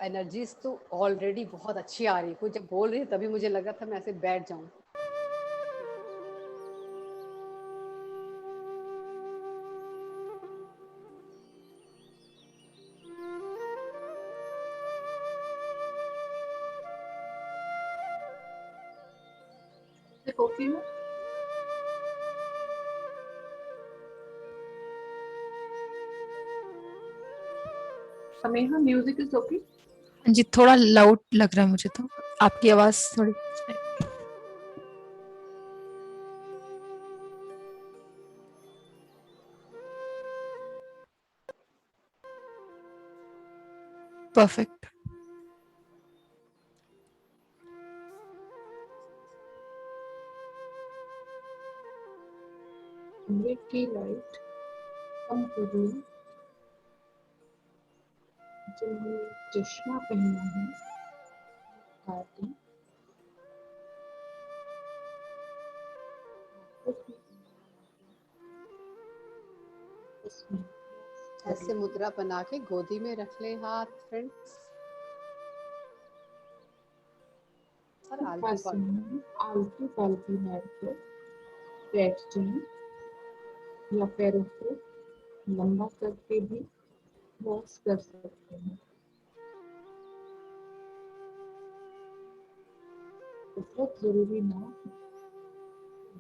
Energies तो already बहुत अच्छी आ रही है। कोई जब बोल रही है तभी मुझे लगा था मैं ऐसे बैठ जाऊं। कॉफी में समेहा म्यूजिक इज ओके। जी थोड़ा लाउड लग रहा है मुझे, तो आपकी आवाज थोड़ी। परफेक्ट। कमरे की लाइट कम करिए। जिन्होंने चश्मा पहना है काटें। इसमें ऐसे मुद्रा बना के गोदी में रख ले हाथ फ्रेंड्स, और आलतू पालतू आलतू पालतू बैठ कर बैठते हैं या पैरों को लंबा करके भी वॉश कर सकते हैं। बहुत जरूरी ना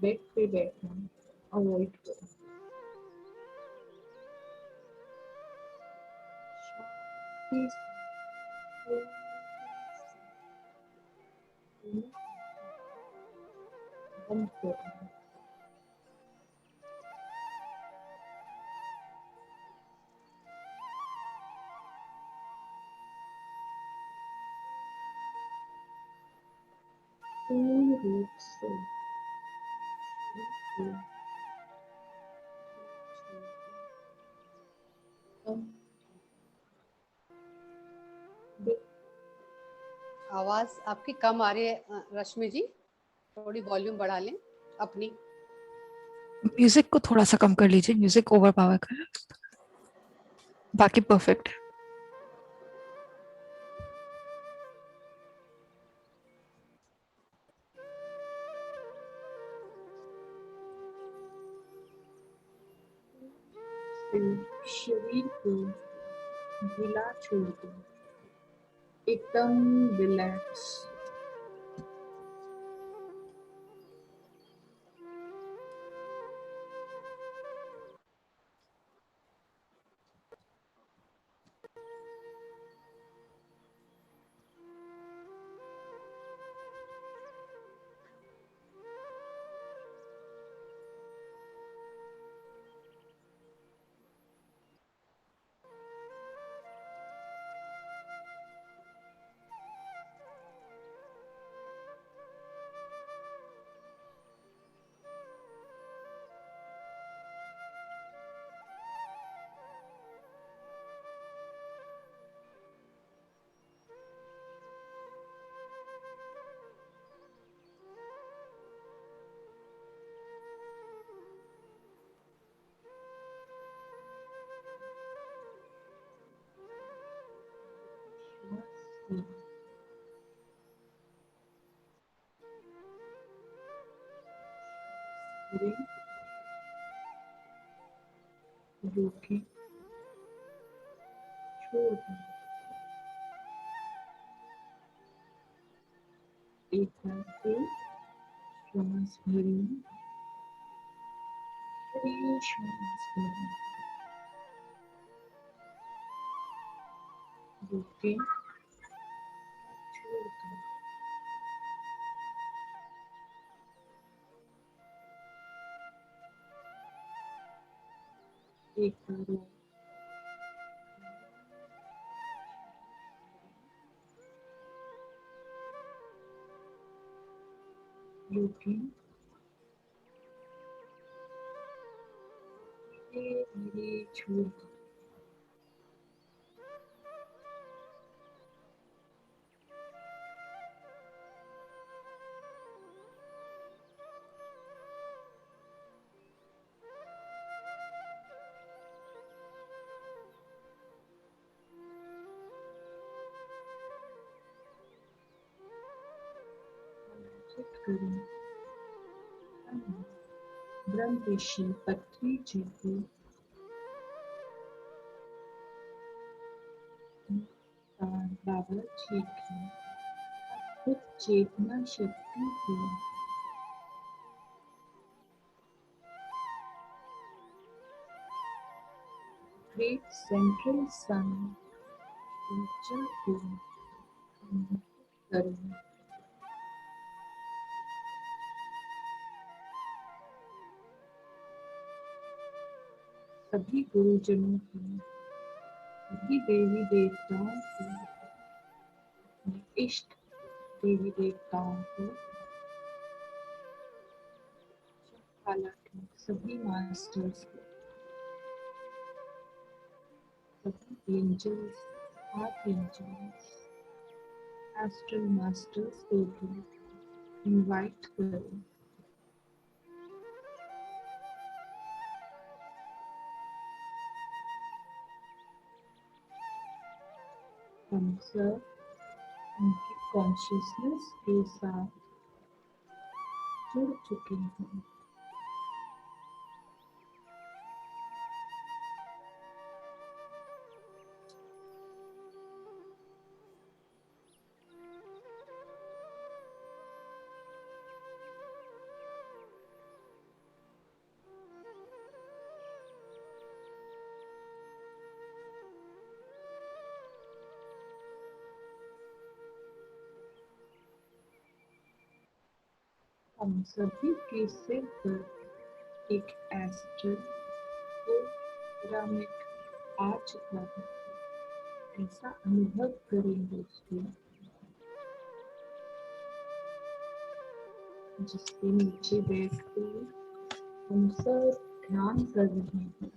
बेड पे बैठना अवॉइड करें। शांति से बंद करें। पूर्ण रूप से आवाज आपकी कम आ रही है रश्मि जी, थोड़ी वॉल्यूम बढ़ा लें अपनी। म्यूजिक को थोड़ा सा कम कर लीजिए, म्यूजिक ओवर पावर कर, बाकी परफेक्ट है। शरीर को ढीला छोड़ दो, एकदम रिलैक्स। रोके छोड़ दो। एक बार फिर श्वास भरिए, बड़ी श्वास भरिए, रोके छोड़ दो। एक बार और रोके, धीरे धीरे छोड़ दो। अर्पित करें। हम ब्रह्म ऋषि पत्री जी को बाबा जी की अद्भुत चेतना शक्ति को ग्रेट सेंट्रल सन ऊर्जा को अनुभव करें। सभी गुरुजनों को, सभी देवी देवताओं को, अपने इष्ट देवी देवताओं को, हालांकि सभी मास्टर्स को, सभी angels, arch angels, astral masters को भी इनवाइट करें। हम सब उनकी कॉन्शियसनेस के साथ जुड़ चुके हैं। हम सभी के सिर पर एक एस्ट्रल पिरामिड आ चुका है। ऐसा अनुभव करें दोस्तों, जिसके नीचे बैठकर हम सब ध्यान कर रहे हैं।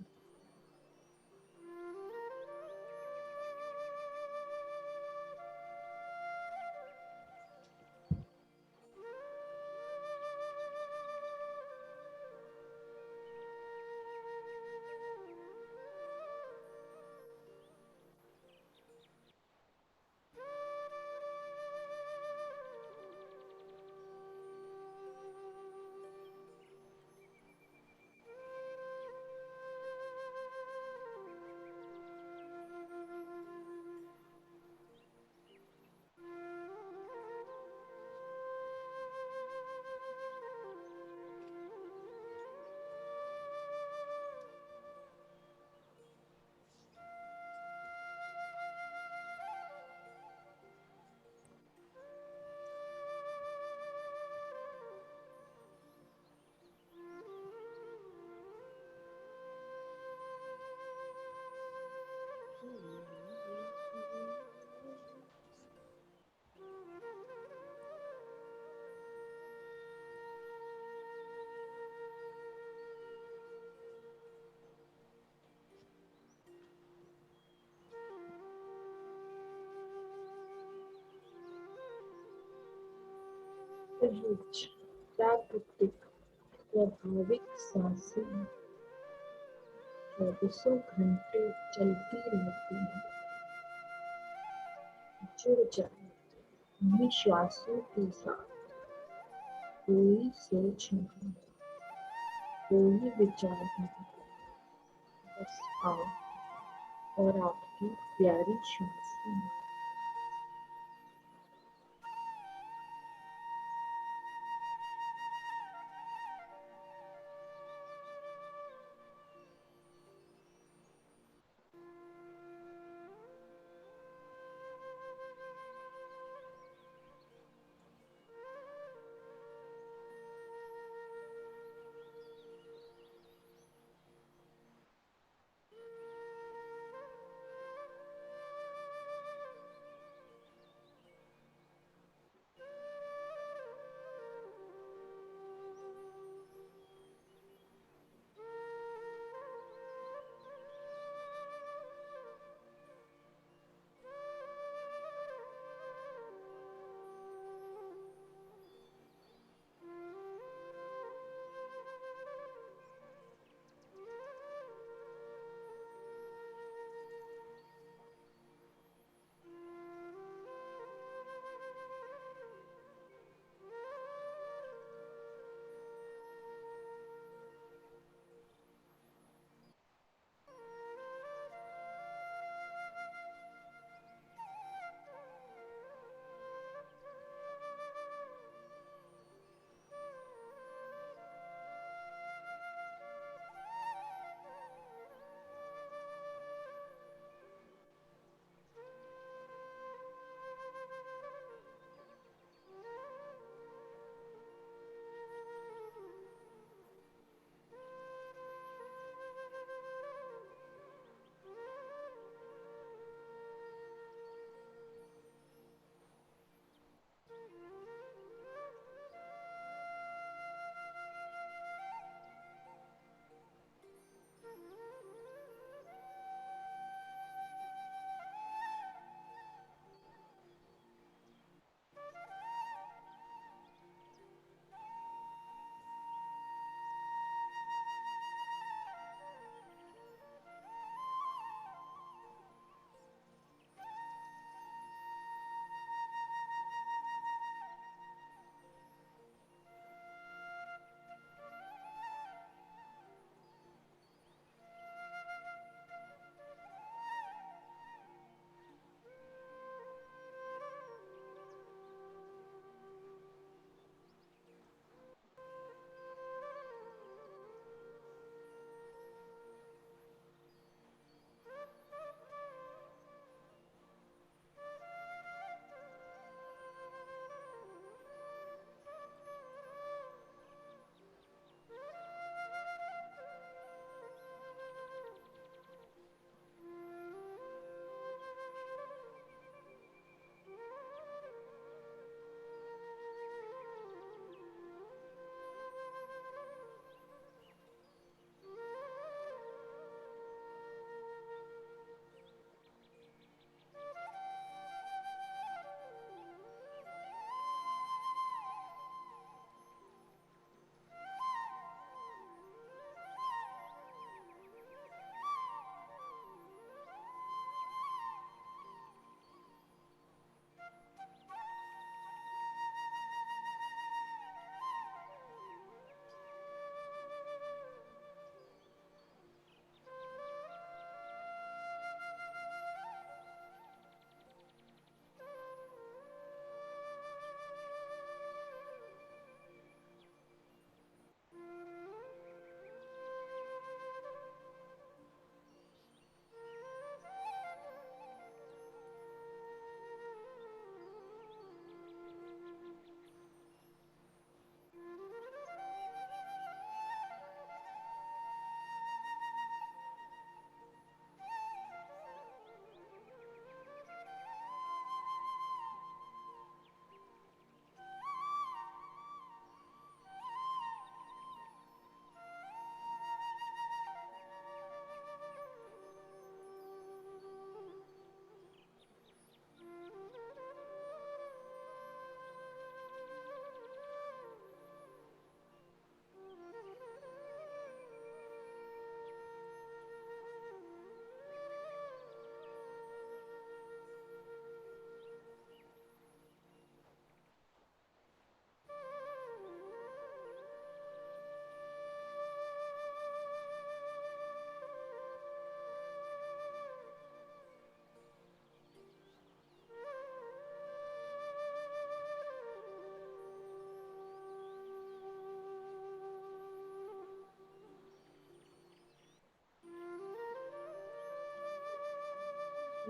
सहज, प्राकृतिक, स्वाभाविक सांसें 24 घंटे चलती रहती हैं। जुड़ जाए अपने श्वासों के साथ। कोई सोच नहीं, कोई विचार नहीं, बस आप और आपकी प्यारी श्वासें।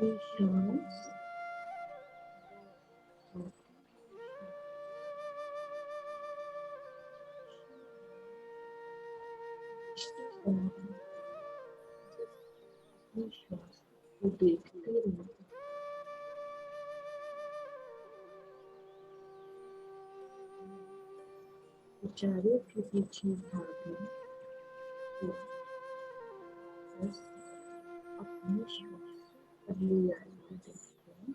विश्वास विश्वास को देखते रहो। विचारों के पीछे भागे तो बस अपने श्वास पर ले आए को देखते हैं।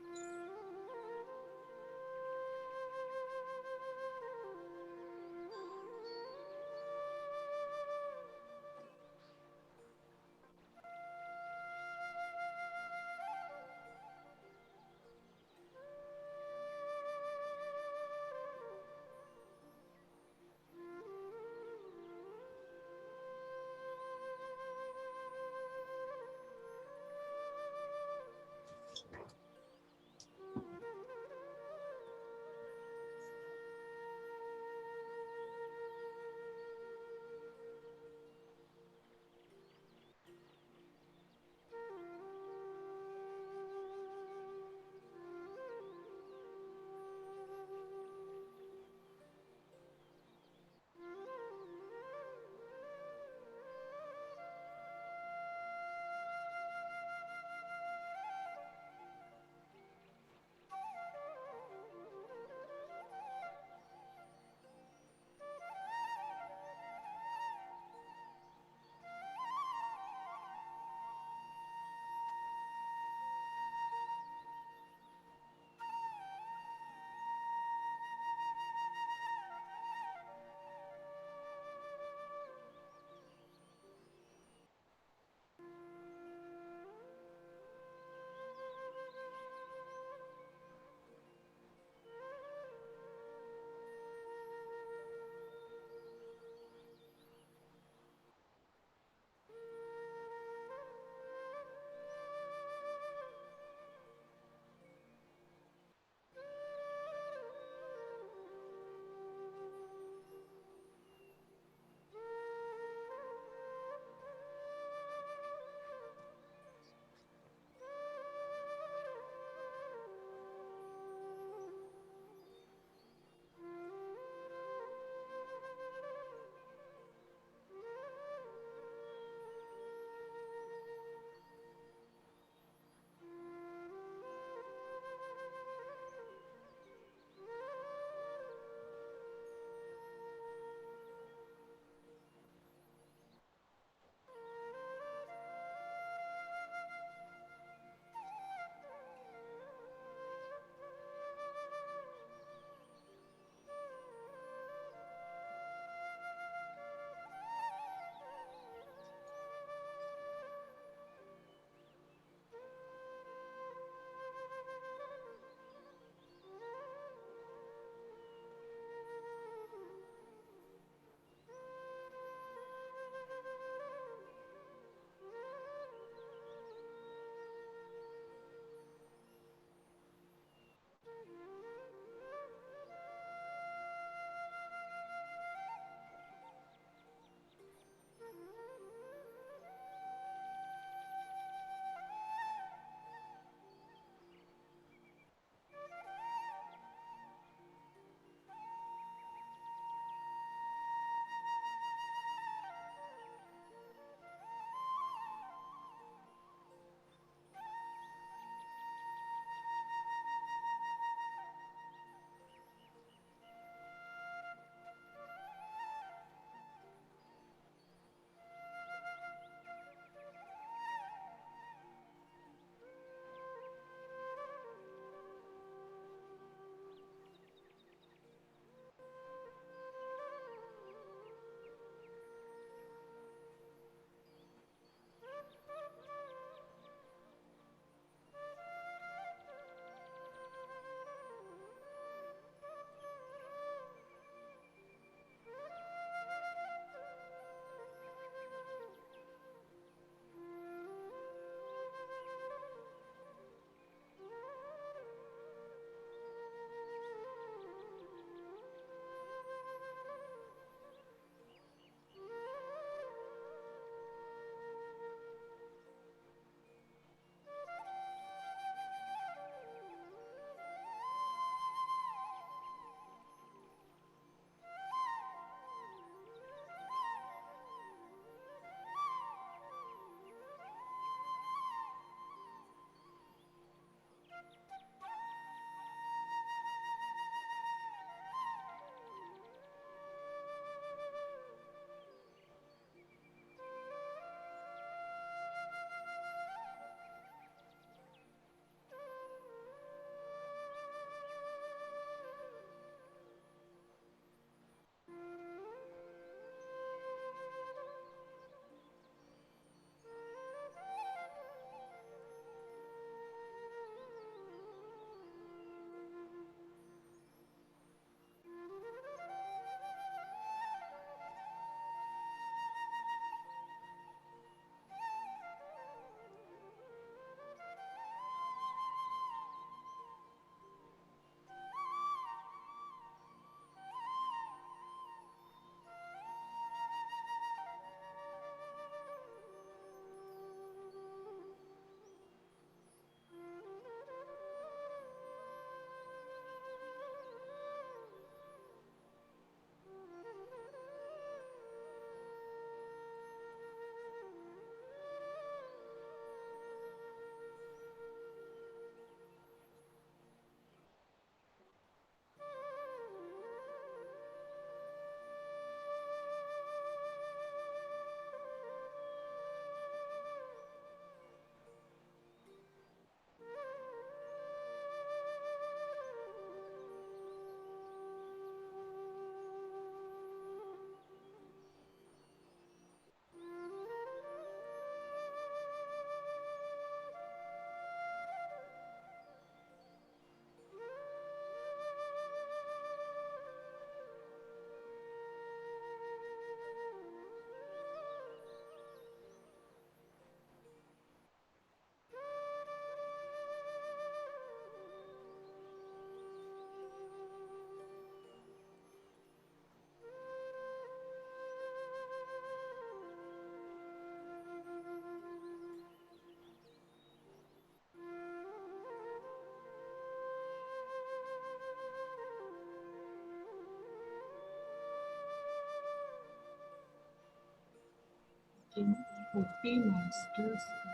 जिन 40 मास्टर्स का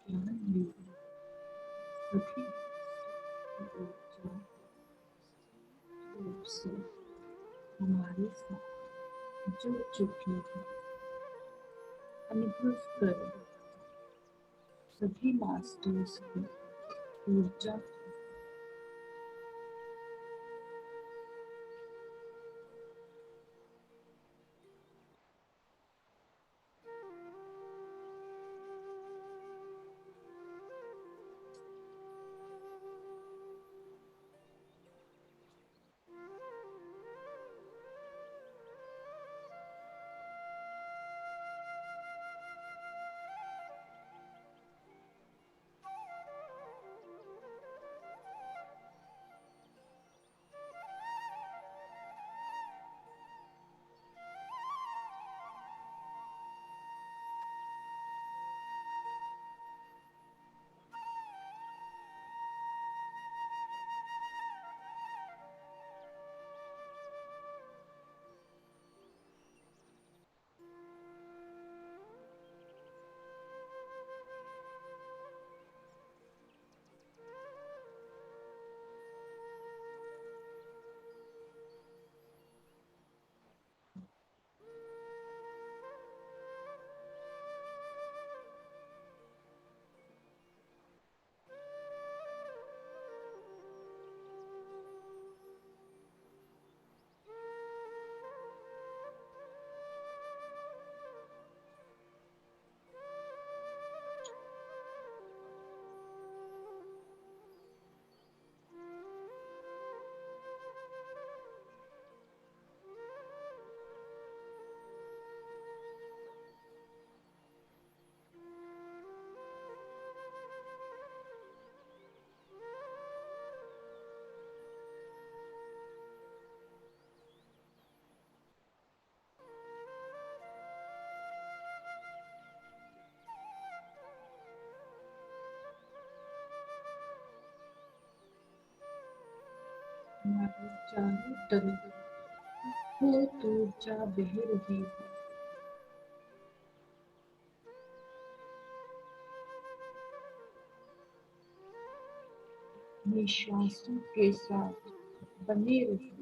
ज्ञान लेकर सभी ऊर्जा रूप से हमारे साथ जुड़ चुकी है। अनुभव करें सभी मास्टर्स की ऊर्जा हमारे चारों तरफ बहुत ऊर्जा बह रही है। निश्वासों के साथ बने रहिए।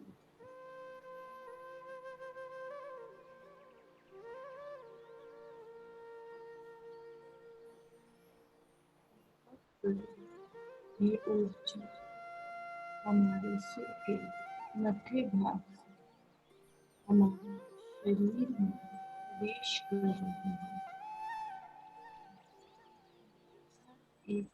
ये ऊर्जा हमारे सिर के मध्य भाग से हमारे शरीर में प्रवेश कर रही है। एक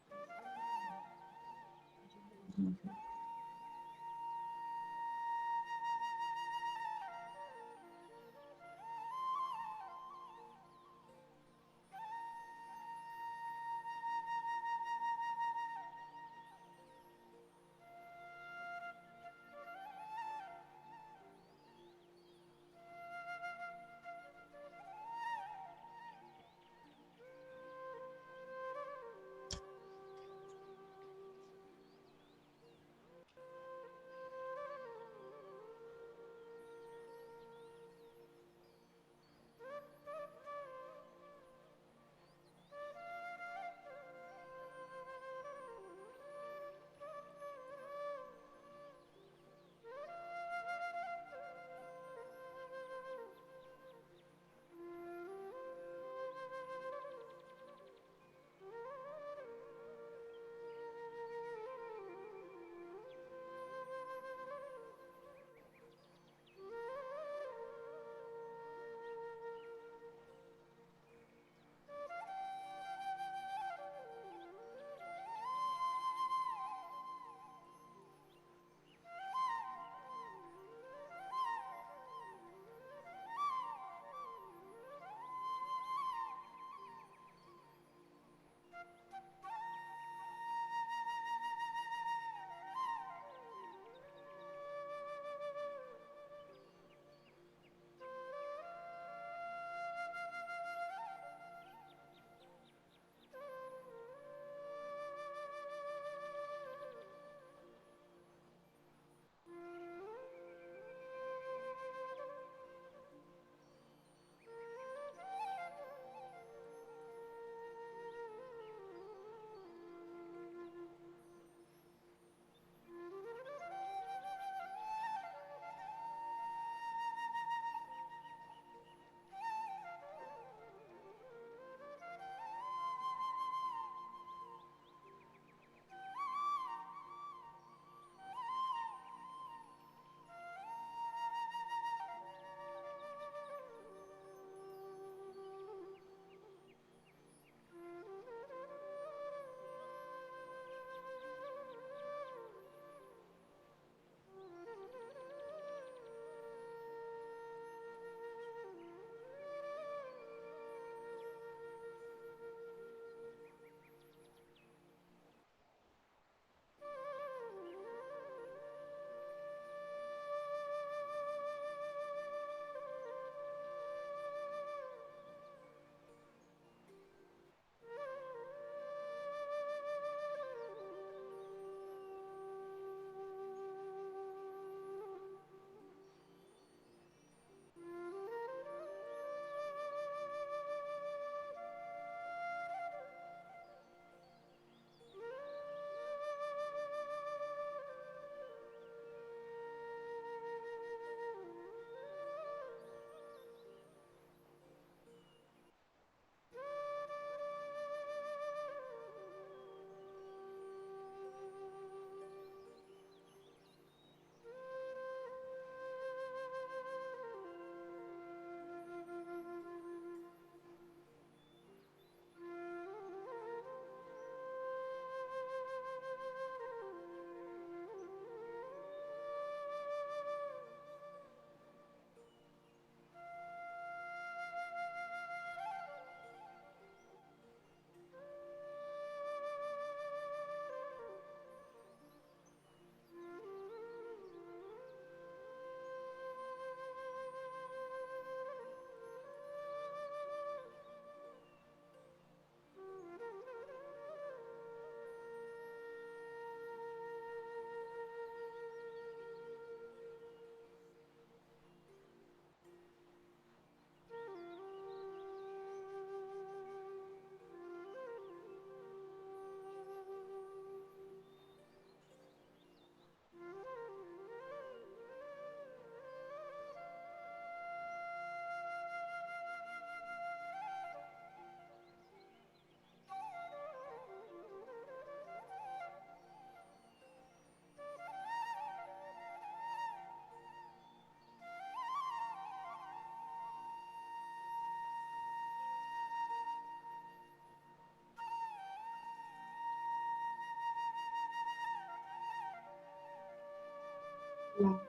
लाभ।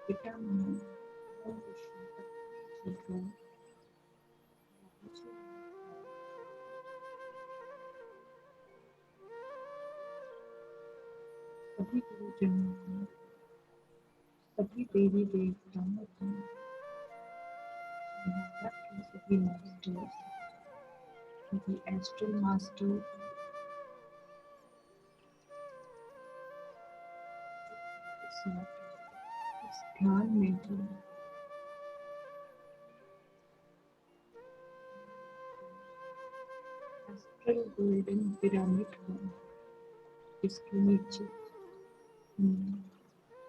बेटा मन और विष्णु जी को सभी गुरुजनों, सभी देवी देवताओं को, सभी मास्टर्स, सभी एस्ट्रल मास्टर, इस ध्यान में जो एस्ट्रल गोल्डन पिरामिड है, इसके नीचे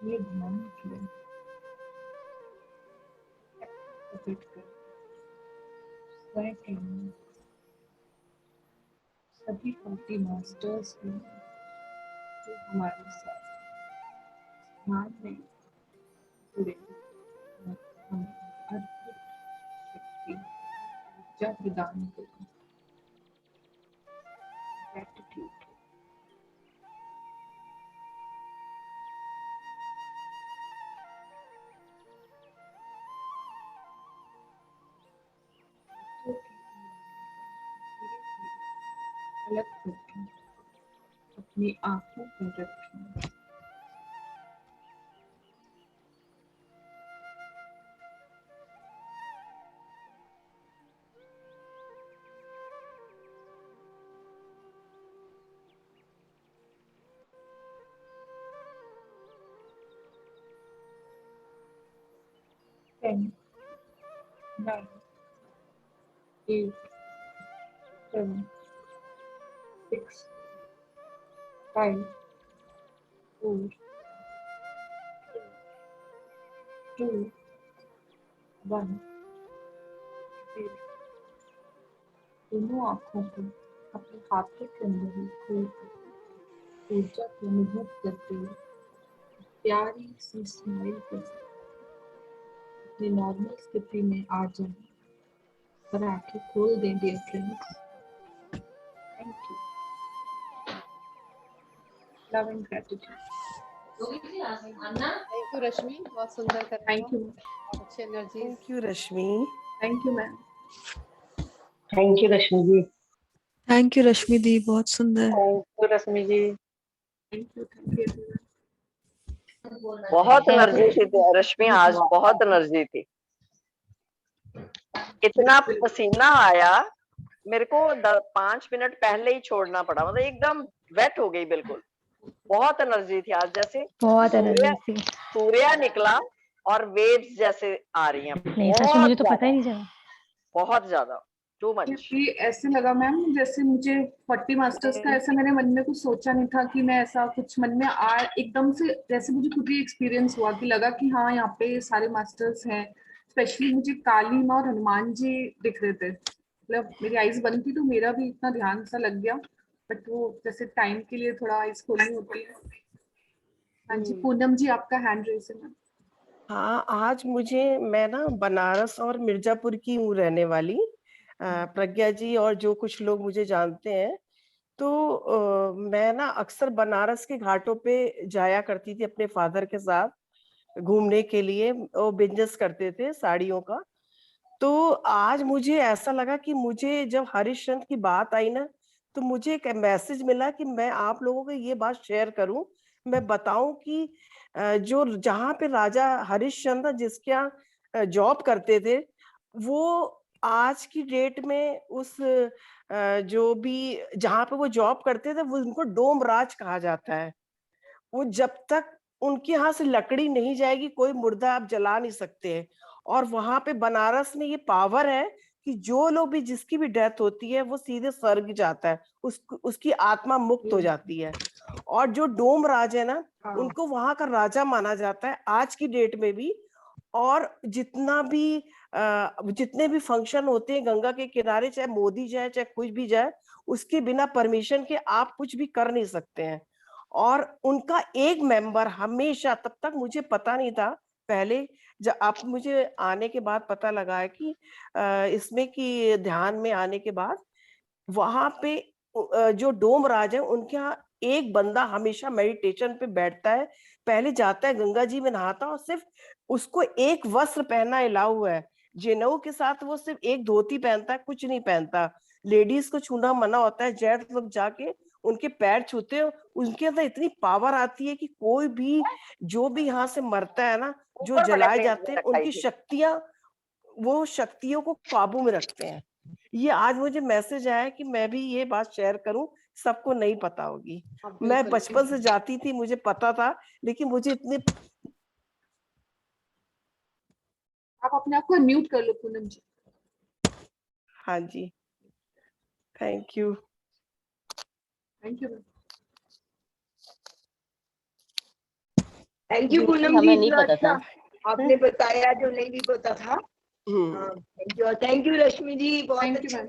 ये ध्यान किया प्रकट कर स्वयं सभी 40 मास्टर्स हैं जो हमारे साथ ध्यान में जुड़े और हमें अद्भुत शक्ति ऊर्जा प्रदान करें। ग्रेटिट्यूड। अलग करके अपनी आंखों पर रखें। Ten, 9, 8, 7, 6, 5, 4, 2, 1। दोनों आंखों को अपने हाथों के अंदर ही खोलकर ऊर्जा को अनुभव करते हुए प्यारी सी स्माइल करते अपनी नॉर्मल स्थिति में आ जाए और आंखें खोल दें dear friends. Thank you. Love and gratitude. Thank you Rashmi, बहुत सुंदर कर रही थैंक हो, यू। बहुत अच्छी energy. Thank you Rashmi. Thank you ma'am. Thank you Rashmi ji. Thank you Rashmi di, बहुत सुंदर। Thank you Rashmi ji. Thank you everyone. बहुत एनर्जी थी रश्मि, आज बहुत एनर्जी थी। इतना पसीना आया मेरे को 5 मिनट पहले ही छोड़ना पड़ा, मतलब एकदम वेट हो गई बिल्कुल। बहुत एनर्जी थी आज, जैसे बहुत एनर्जी थी। सूर्य निकला और वेव्स जैसे आ रही हैं। नहीं सच में मुझे तो पता ही नहीं चला। बहुत ज्यादा, टू मच। ये ऐसे लगा मैम जैसे मुझे 40 मास्टर्स का ऐसा मैंने मन में कुछ सोचा नहीं था कि मैं ऐसा कुछ मन में आ एकदम से, जैसे मुझे खुद ही एक्सपीरियंस हुआ कि लगा कि हाँ यहाँ पे सारे मास्टर्स हैं। स्पेशली मुझे काली माँ और हनुमान जी दिख रहे थे, मतलब मेरी आईज बंद थी तो मेरा भी इतना ध्यान सा लग गया। बट वो जैसे टाइम के लिए थोड़ा आईज खोलनी होती है। हाँ जी पूनम जी आपका हैंड रेज है मैम। हाँ, आज मैं ना बनारस और मिर्जापुर की हूँ रहने वाली। प्रज्ञा जी और जो कुछ लोग मुझे जानते हैं, तो मैं ना अक्सर बनारस के घाटों पे जाया करती थी अपने फादर के साथ घूमने के लिए। वो बिजनेस करते थे साड़ियों का। तो आज मुझे ऐसा लगा कि मुझे जब हरिश्चंद्र की बात आई ना, तो मुझे एक मैसेज मिला कि मैं आप लोगों को ये बात शेयर करूं। मैं बताऊं कि जो जहाँ पे राजा हरिश्चंद्र जिसके यहाँ जॉब करते थे, वो आज की डेट में उस जो भी जहाँ पे वो जॉब करते थे वो उनको डोम राज कहा जाता है। वो जब तक उनके यहाँ से लकड़ी नहीं जाएगी, कोई मुर्दा आप जला नहीं सकते हैं। और वहां पे बनारस में ये पावर है कि जो लोग भी, जिसकी भी डेथ होती है वो सीधे स्वर्ग जाता है, उसकी आत्मा मुक्त हो जाती है। और जो डोम राज है ना, उनको वहां का राजा माना जाता है आज की डेट में भी। और जितने भी फंक्शन होते हैं गंगा के किनारे, चाहे मोदी जाए चाहे कुछ भी जाए, उसके बिना परमिशन के आप कुछ भी कर नहीं सकते हैं। और उनका एक मेंबर हमेशा, तब तक मुझे पता नहीं था पहले, जब आप मुझे आने के बाद पता लगा है कि इसमें कि ध्यान में आने के बाद वहां पे जो डोम राज है उनके यहाँ एक बंदा हमेशा मेडिटेशन पे बैठता है, पहले जाता है गंगा जी में नहाता, और सिर्फ उसको एक वस्त्र पहनना अलाउ है। जेनऊ के साथ वो सिर्फ एक धोती पहनता है, कुछ नहीं पहनता। लेडीज को छूना मना होता है। जेंट्स लोग जाके उनके पैर छूते हैं, उनके अंदर इतनी पावर आती है कि कोई भी जो भी यहाँ से मरता है ना, जो ऊपर जलाए पटकने जाते हैं, रखाई उनकी थी। शक्तियां, वो शक्तियों को काबू में रखते हैं। ये आज मुझे मैसेज आया कि मैं भी ये बात शेयर करूं, सबको नहीं पता होगी। हाँ, मैं बिल्कुल। बचपन से जाती थी, मुझे पता था, लेकिन मुझे इतने आप अपने आप को म्यूट कर लो पूनम जी। हाँ जी, thank you. Thank you. Thank you जो पूनम जी, हमें नहीं इतना पता अच्छा था। आपने बताया जो नहीं भी पता था। थैंक यू, और थैंक यू रश्मि जी, बहुत थैंक यू अच्छा। Ma'am.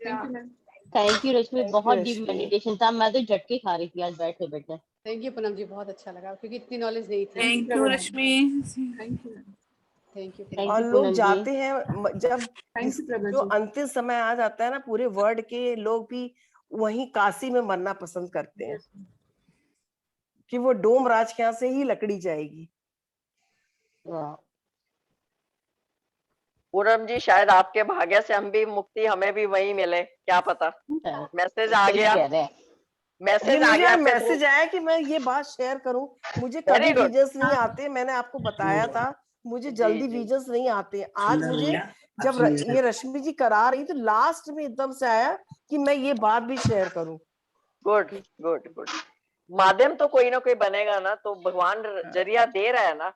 Thank you ma'am. Thank you Rashmi, Thank you, बहुत डीप रश्मि। मेडिटेशन था, मैं तो झटके खा रही थी आज बैठे बैठे। थैंक यू पूनम जी, बहुत अच्छा लगा क्योंकि इतनी नॉलेज नहीं थी। Thank you Rashmi. Thank you. Thank you. Thank और यू लोग पूनम जी। जाते हैं जब थैंक यू प्रभा जो जी। अंतिम समय आ जाता है ना, पूरे वर्ल्ड के लोग भी वहीं काशी में मरना पसंद करते हैं कि वो डोम राज के यहाँ से ही लकड़ी जाएगी। वाह। पूनम जी, शायद आपके भाग्य से हम भी मुक्ति, हमें भी वही मिले, क्या पता। मैसेज आ सही गया, कह रहे हैं। ये मैसेज आ मुझे गया आज आपके थ्रू। मैसेज आया कि मैं ये बात शेयर करूं। मुझे वेरी कभी गुड। विजन्स नहीं आते, मैंने आपको बताया था, मुझे जी जल्दी जी। विजन्स नहीं आते। आज मुझे जब ये रश्मि जी करा रही तो लास्ट में एकदम से आया कि मैं ये बात भी शेयर करूं। Good good good. माध्यम तो कोई ना कोई बनेगा ना, तो भगवान जरिया दे रहा है ना,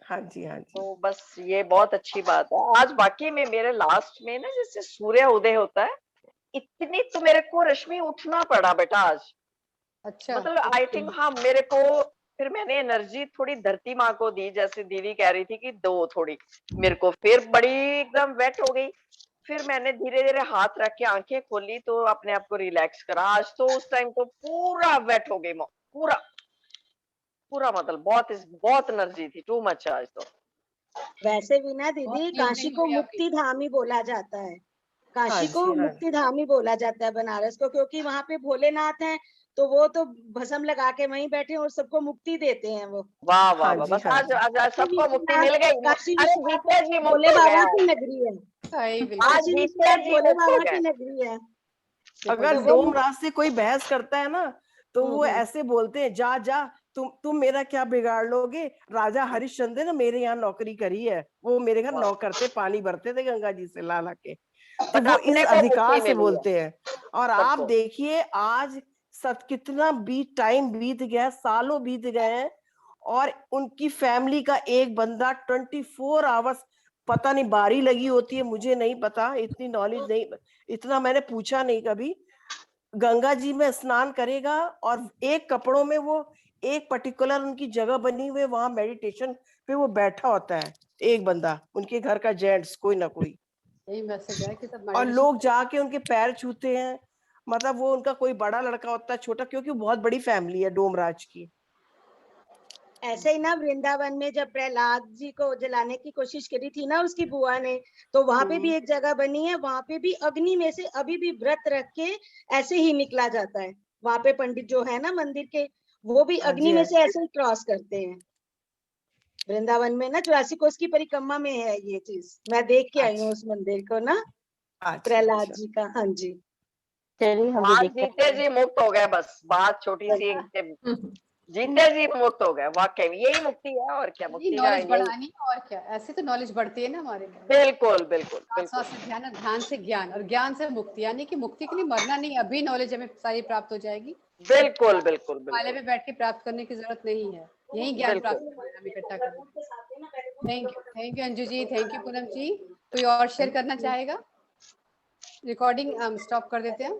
हाँ जी, हाँ जी। तो बस ये बहुत अच्छी बात है। आज बाकी में मेरे लास्ट में ना, जैसे सूर्य उदय होता है, इतनी तो मेरे को रश्मि उठना पड़ा बेटा आज। अच्छा। मतलब आई थिंक, हाँ, मेरे को फिर मैंने एनर्जी थोड़ी धरती माँ को दी, जैसे दीदी कह रही थी कि दो थोड़ी मेरे को, फिर बड़ी एकदम वेट हो गई। फिर मैंने धीरे धीरे हाथ रख के आंखें खोली तो अपने आप को रिलैक्स करा। आज तो उस टाइम तो पूरा वेट हो गई, पूरा पूरा, मतलब बहुत एनर्जी थी, टू मच आज तो। वैसे भी ना दीदी, बहुत काशी cleansing को हुई आपकी। मुक्ति धाम ही बोला जाता है। हाँ काशी को जी, हाँ मुक्ति धाम ही बोला जाता है बनारस को, क्योंकि वहाँ पे भोलेनाथ हैं, तो वो तो भस्म लगा के वहीं बैठे और सबको मुक्ति देते हैं वो। वाह वाह हाँ वाह, जी, बस हाँ आज जी। आज सबको मुक्ति मिल गई। काशी अरे विश्वनाथ जीते जी मुक्त भोले हो बाबा गया, की नगरी है। सही, बिल्कुल। आज काशी जीते विश्वनाथ जी भोले मुक्त हो बाबा की गए। नगरी है। अगर तो वो डोम राज से कोई बहस करता है ना, तो वो हम्म। ऐसे बोलते हैं, जा जा, तुम मेरा क्या बिगाड़ लोगे। राजा हरिश्चंद्र ने मेरे यहाँ नौकरी करी है, वो मेरे घर नौकर थे, पानी भरते थे गंगा जी से ला ला के। तो बट वो अपने इस को अधिकार मुक्ति से मिली है बोलते हैं। और आप सबको। देखिए आज कितना टाइम बीत गया, सालों बीत गए हैं, और उनकी फैमिली का एक बंदा 24 आवर्स, पता नहीं बारी लगी होती है, मुझे नहीं पता, इतनी नॉलेज नहीं, इतना मैंने पूछा नहीं कभी। गंगा जी में स्नान करेगा और एक कपड़ों में वो एक पर्टिकुलर उनकी जगह बनी हुई है, वहां मेडिटेशन पे वो बैठा होता है, एक बंदा, उनके घर का जेंट्स कोई ना कोई। यही मैसेज है कि सब और मेडिटेशन लोग जाके उनके पैर छूते हैं। मतलब वो उनका कोई बड़ा लड़का होता है, छोटा, क्योंकि बहुत बड़ी फैमिली है डोमराज की। ऐसे ही ना वृंदावन में जब प्रहलाद जी को जलाने की कोशिश करी थी ना उसकी बुआ ने, तो वहां पे भी एक जगह बनी है, वहां पे भी अग्नि में से अभी भी व्रत रख के ऐसे ही निकला जाता है। वहां पे पंडित जो है ना मंदिर के, वो भी हाँ अग्नि जी, में हाँ से ऐसे ही क्रॉस करते हैं। वृंदावन में ना 84 कोस की परिक्रमा में है ये चीज, मैं देख के आई हूँ उस मंदिर को ना, अच्छा, प्रहलाद अच्छा। जी का। हाँ जी। चलिए हम भी आज देखते हैं। जीते जी मुक्त हो गए, बस बात छोटी सी। जीते जी मुक्त हो गए, वाकई में यही मुक्ति है, और क्या मुक्ति का नॉलेज यही। बढ़ानी और क्या, ऐसे तो नॉलेज बढ़ती है ना हमारे में। बिल्कुल बिल्कुल बिल्कुल सांस से ध्यान, ध्यान से ज्ञान, और ज्ञान से मुक्ति, यानी कि मुक्ति के लिए मरना नहीं, अभी नॉलेज हमें सारी प्राप्त हो जाएगी। बिल्कुल बिल्कुल माले बिल्कुल पे बैठ के प्राप्त करने की जरूरत नहीं है, यही ज्ञान प्राप्त बिल्कुल। करना है, हम इकट्ठा करें। Thank you Anju ji, thank you Poonam ji. कोई और शेयर करना चाहेगा? रिकॉर्डिंग हम स्टॉप कर देते हैं।